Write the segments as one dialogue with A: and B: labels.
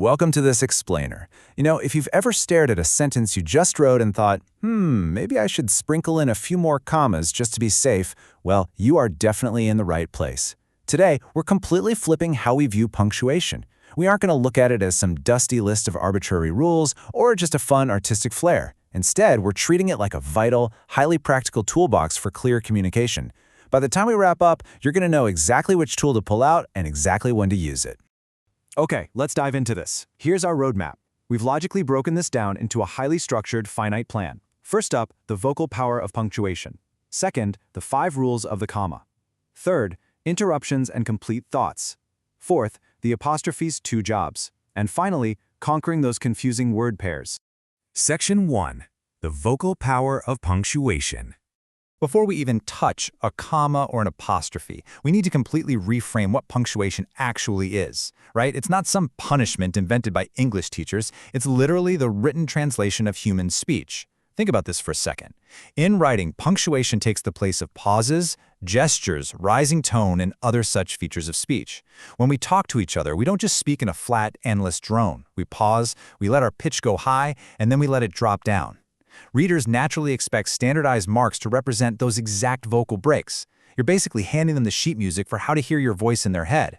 A: Welcome to this explainer. If you've ever stared at a sentence you just wrote and thought, maybe I should sprinkle in a few more commas just to be safe, well, you are definitely in the right place. Today, we're completely flipping how we view punctuation. We aren't going to look at it as some dusty list of arbitrary rules or just a fun artistic flair. Instead, we're treating it like a vital, highly practical toolbox for clear communication. By the time we wrap up, you're going to know exactly which tool to pull out and exactly when to use it.
B: Okay, let's dive into this. Here's our roadmap. We've logically broken this down into a highly structured, finite plan. First up, the vocal power of punctuation. Second, the 5 rules of the comma. Third, interruptions and complete thoughts. Fourth, the apostrophe's 2 jobs. And finally, conquering those confusing word pairs.
C: Section 1. The vocal power of punctuation.
D: Before we even touch a comma or an apostrophe, we need to completely reframe what punctuation actually is, right? It's not some punishment invented by English teachers. It's literally the written translation of human speech. Think about this for a second. In writing, punctuation takes the place of pauses, gestures, rising tone, and other such features of speech. When we talk to each other, we don't just speak in a flat, endless drone. We pause, we let our pitch go high, and then we let it drop down. Readers naturally expect standardized marks to represent those exact vocal breaks. You're basically handing them the sheet music for how to hear your voice in their head.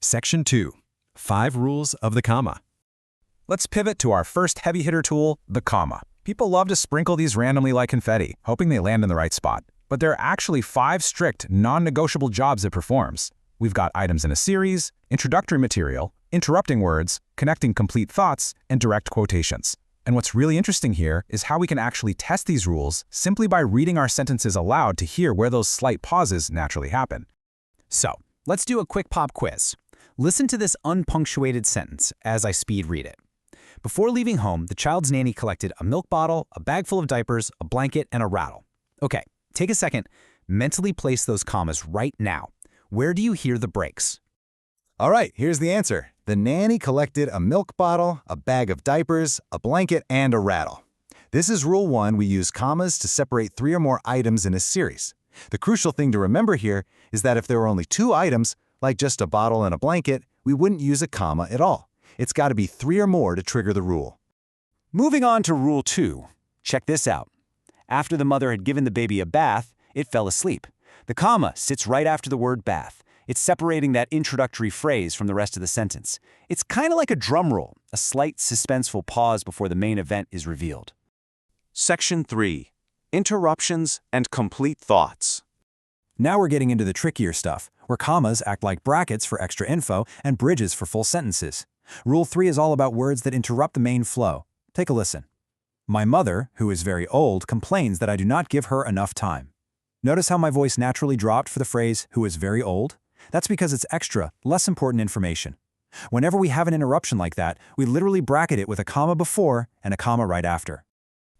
C: Section 2. 5 rules of the comma.
A: Let's pivot to our first heavy hitter tool, the comma. People love to sprinkle these randomly like confetti, hoping they land in the right spot. But there are actually 5 strict, non-negotiable jobs it performs. We've got items in a series, introductory material, interrupting words, connecting complete thoughts, and direct quotations. And what's really interesting here is how we can actually test these rules simply by reading our sentences aloud to hear where those slight pauses naturally happen.
B: So, let's do a quick pop quiz. Listen to this unpunctuated sentence as I speed read it. Before leaving home, the child's nanny collected a milk bottle, a bag full of diapers, a blanket, and a rattle. Okay, take a second. Mentally place those commas right now. Where do you hear the breaks?
D: All right, here's the answer. The nanny collected a milk bottle, a bag of diapers, a blanket, and a rattle. This is Rule 1. We use commas to separate 3 or more items in a series. The crucial thing to remember here is that if there were only 2 items, like just a bottle and a blanket, we wouldn't use a comma at all. It's got to be 3 or more to trigger the rule.
B: Moving on to Rule 2. Check this out. After the mother had given the baby a bath, it fell asleep. The comma sits right after the word bath. It's separating that introductory phrase from the rest of the sentence. It's kind of like a drum roll, a slight suspenseful pause before the main event is revealed.
E: Section 3. Interruptions and complete thoughts.
B: Now we're getting into the trickier stuff, where commas act like brackets for extra info and bridges for full sentences. Rule 3 is all about words that interrupt the main flow. Take a listen. My mother, who is very old, complains that I do not give her enough time. Notice how my voice naturally dropped for the phrase, who is very old? That's because it's extra, less important information. Whenever we have an interruption like that, we literally bracket it with a comma before and a comma right after.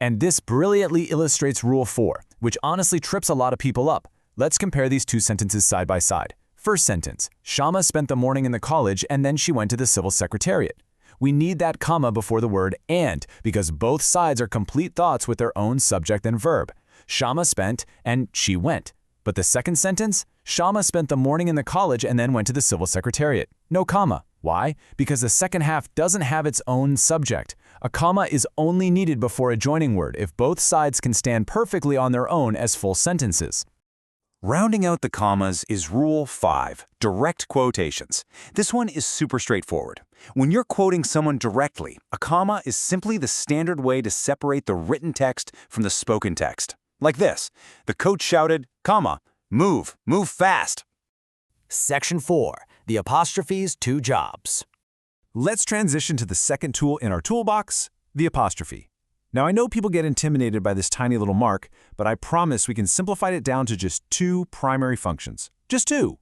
A: And this brilliantly illustrates Rule 4, which honestly trips a lot of people up. Let's compare these 2 sentences side by side. First sentence, Shama spent the morning in the college and then she went to the civil secretariat. We need that comma before the word and because both sides are complete thoughts with their own subject and verb. Shama spent and she went. But the second sentence, Shama spent the morning in the college and then went to the civil secretariat. No comma. Why? Because the second half doesn't have its own subject. A comma is only needed before a joining word if both sides can stand perfectly on their own as full sentences.
E: Rounding out the commas is Rule 5, direct quotations. This one is super straightforward. When you're quoting someone directly, a comma is simply the standard way to separate the written text from the spoken text. Like this, the coach shouted, comma, move fast.
F: Section 4. The apostrophe's 2 jobs.
A: Let's transition to the second tool in our toolbox, the apostrophe. Now I know people get intimidated by this tiny little mark, but I promise we can simplify it down to just 2 primary functions. Just 2.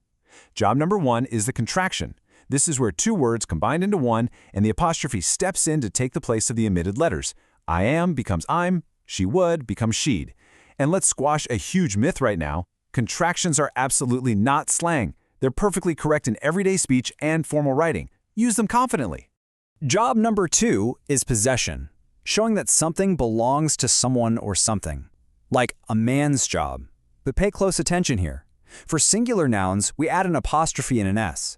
A: Job number 1 is the contraction. This is where 2 words combine into one and the apostrophe steps in to take the place of the omitted letters. I am becomes I'm, she would becomes she'd. And let's squash a huge myth right now. Contractions are absolutely not slang. They're perfectly correct in everyday speech and formal writing. Use them confidently.
B: Job number 2 is possession, showing that something belongs to someone or something. Like a man's job. But pay close attention here. For singular nouns, we add an apostrophe and an S.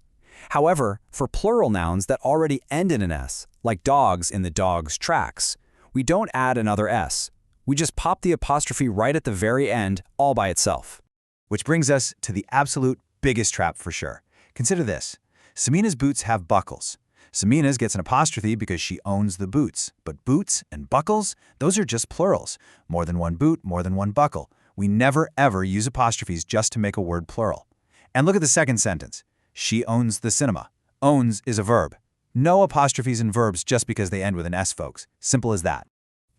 B: However, for plural nouns that already end in an S, like dogs in the dog's tracks, we don't add another S. We just pop the apostrophe right at the very end all by itself.
D: Which brings us to the absolute biggest trap for sure. Consider this. Samina's boots have buckles. Samina's gets an apostrophe because she owns the boots. But boots and buckles, those are just plurals. More than one boot, more than one buckle. We never ever use apostrophes just to make a word plural. And look at the second sentence. She owns the cinema. Owns is a verb. No apostrophes in verbs just because they end with an S, folks. Simple as that.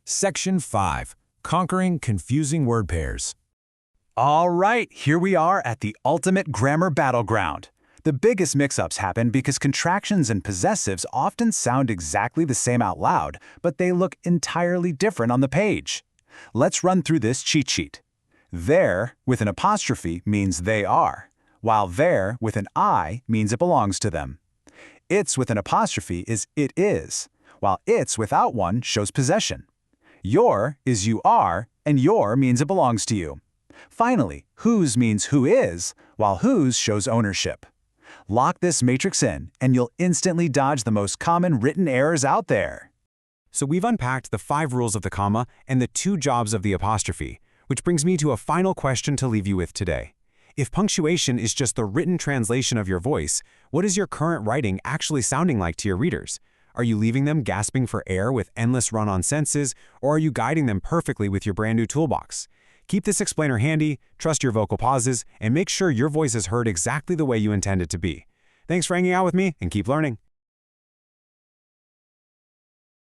A: Section 5. Conquering confusing word pairs.
E: All right, here we are at the ultimate grammar battleground. The biggest mix-ups happen because contractions and possessives often sound exactly the same out loud, but they look entirely different on the page. Let's run through this cheat sheet. There with an apostrophe means they are, while there with an I means it belongs to them. It's with an apostrophe is it is, while it's without one shows possession. Your is you are, and your means it belongs to you. Finally, whose means who is, while whose shows ownership. Lock this matrix in, and you'll instantly dodge the most common written errors out there.
C: So we've unpacked the 5 rules of the comma and the 2 jobs of the apostrophe, which brings me to a final question to leave you with today. If punctuation is just the written translation of your voice, what is your current writing actually sounding like to your readers? Are you leaving them gasping for air with endless run-on sentences, or are you guiding them perfectly with your brand new toolbox? Keep this explainer handy, trust your vocal pauses, and make sure your voice is heard exactly the way you intend it to be. Thanks for hanging out with me, and keep learning.